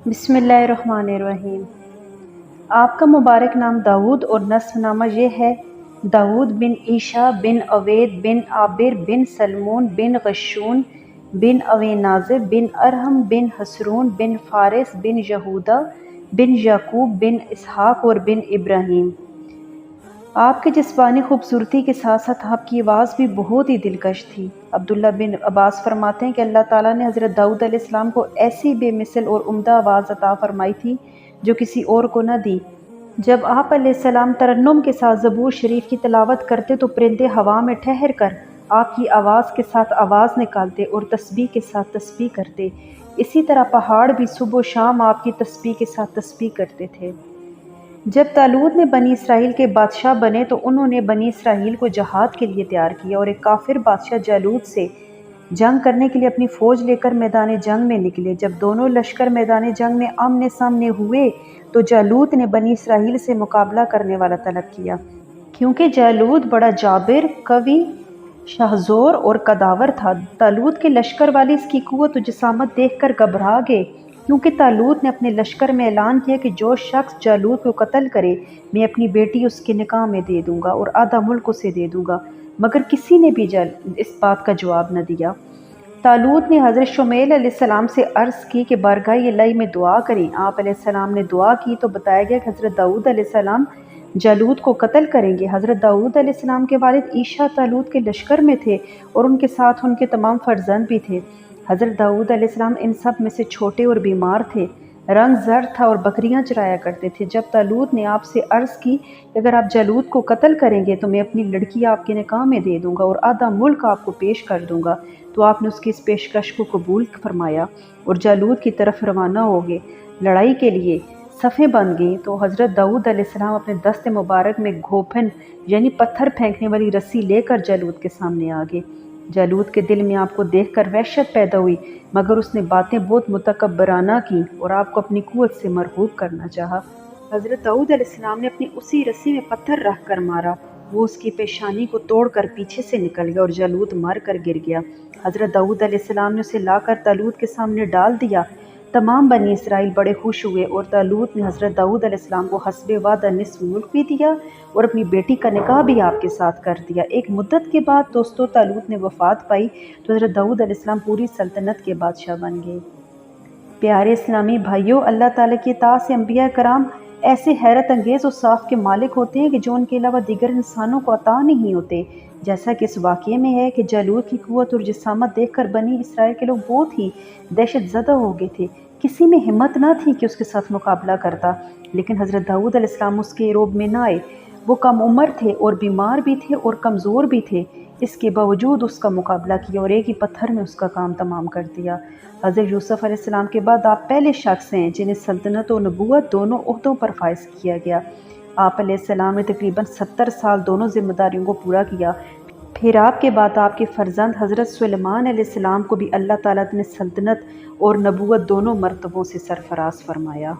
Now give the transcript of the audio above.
بسم اللہ الرحمن الرحیم۔ آپ کا مبارک نام داؤد اور نسب نامہ یہ ہے: داؤد بن عیسیٰ بن عوید بن عابر بن سلمون بن غشون بن اوینازب بن ارہم بن حسرون بن فارس بن یہودا بن یعقوب بن اسحاق اور بن ابراہیم۔ آپ کی جسمانی خوبصورتی کے ساتھ ساتھ آپ کی آواز بھی بہت ہی دلکش تھی۔ عبداللہ بن عباس فرماتے ہیں کہ اللہ تعالیٰ نے حضرت داؤد علیہ السلام کو ایسی بے مثل اور عمدہ آواز عطا فرمائی تھی جو کسی اور کو نہ دی۔ جب آپ علیہ السلام ترنم کے ساتھ زبور شریف کی تلاوت کرتے تو پرندے ہوا میں ٹھہر کر آپ کی آواز کے ساتھ آواز نکالتے اور تسبیح کے ساتھ تسبیح کرتے۔ اسی طرح پہاڑ بھی صبح و شام آپ کی تسبیح کے ساتھ تسبیح کرتے تھے۔ جب طالوت نے بنی اسرائیل کے بادشاہ بنے تو انہوں نے بنی اسرائیل کو جہاد کے لیے تیار کیا اور ایک کافر بادشاہ جالوت سے جنگ کرنے کے لیے اپنی فوج لے کر میدان جنگ میں نکلے۔ جب دونوں لشکر میدان جنگ میں آمنے سامنے ہوئے تو جالوت نے بنی اسرائیل سے مقابلہ کرنے والا طلب کیا، کیونکہ جالوت بڑا جابر، قوی، شاہزور اور قداور تھا۔ طالوت کے لشکر والے اس کی قوت و جسامت دیکھ کر گھبرا گئے، کیونکہ طالوت نے اپنے لشکر میں اعلان کیا کہ جو شخص جالوت کو قتل کرے میں اپنی بیٹی اس کے نکاح میں دے دوں گا اور آدھا ملک اسے دے دوں گا، مگر کسی نے بھی اس بات کا جواب نہ دیا۔ طالوت نے حضرت شمیل علیہ السلام سے عرض کی کہ بارگاہ الہی میں دعا کریں۔ آپ علیہ السلام نے دعا کی تو بتایا گیا کہ حضرت داؤد علیہ السلام جالوت کو قتل کریں گے۔ حضرت داؤد علیہ السلام کے والد عیسیٰ طالوت کے لشکر میں تھے اور ان کے ساتھ ان کے تمام فرزند بھی تھے۔ حضرت داؤد علیہ السلام ان سب میں سے چھوٹے اور بیمار تھے، رنگ زرد تھا اور بکریاں چرایا کرتے تھے۔ جب طالوت نے آپ سے عرض کی کہ اگر آپ جالوت کو قتل کریں گے تو میں اپنی لڑکی آپ کے نکاح میں دے دوں گا اور آدھا ملک آپ کو پیش کر دوں گا، تو آپ نے اس کی اس پیشکش کو قبول فرمایا اور جالوت کی طرف روانہ ہو گئے۔ لڑائی کے لیے صفیں بن گئیں تو حضرت داؤد علیہ السلام اپنے دست مبارک میں گھوپن یعنی پتھر پھینکنے والی رسی لے کر جالوت کے سامنے آ گئے۔ جالوت کے دل میں آپ کو دیکھ کر وحشت پیدا ہوئی، مگر اس نے باتیں بہت متکبرانہ کیں اور آپ کو اپنی قوت سے مرغوب کرنا چاہا۔ حضرت داؤد علیہ السلام نے اپنی اسی رسی میں پتھر رکھ کر مارا، وہ اس کی پیشانی کو توڑ کر پیچھے سے نکل گیا اور جالوت مر کر گر گیا۔ حضرت داؤد علیہ السلام نے اسے لا کر طالوت کے سامنے ڈال دیا۔ تمام بنی اسرائیل بڑے خوش ہوئے اور طالوت نے حضرت داؤد علیہ السلام کو حسب وعدہ نصف ملک بھی دیا اور اپنی بیٹی کا نکاح بھی آپ کے ساتھ کر دیا۔ ایک مدت کے بعد دوستو طالوت نے وفات پائی تو حضرت داؤد علیہ السلام پوری سلطنت کے بادشاہ بن گئے۔ پیارے اسلامی بھائیوں، اللہ تعالیٰ کی اطاعت سے انبیاء کرام ایسے حیرت انگیز اور صاف کے مالک ہوتے ہیں کہ جو ان کے علاوہ دیگر انسانوں کو عطا نہیں ہوتے، جیسا کہ اس واقعے میں ہے کہ جالوت کی قوت اور جسامت دیکھ کر بنی اسرائیل کے لوگ بہت ہی دہشت زدہ ہو گئے تھے۔ کسی میں ہمت نہ تھی کہ اس کے ساتھ مقابلہ کرتا، لیکن حضرت داؤد علیہ السلام اس کے روب میں نہ آئے۔ وہ کم عمر تھے اور بیمار بھی تھے اور کمزور بھی تھے، اس کے باوجود اس کا مقابلہ کیا اور ایک ہی پتھر میں اس کا کام تمام کر دیا۔ حضرت یوسف علیہ السلام کے بعد آپ پہلے شخص ہیں جنہیں سلطنت و نبوت دونوں عہدوں پر فائز کیا گیا۔ آپ علیہ السلام نے تقریباً 70 سال دونوں ذمہ داریوں کو پورا کیا۔ پھر آپ کے بعد آپ کے فرزند حضرت سلیمان علیہ السلام کو بھی اللہ تعالیٰ نے سلطنت اور نبوت دونوں مرتبوں سے سرفراز فرمایا۔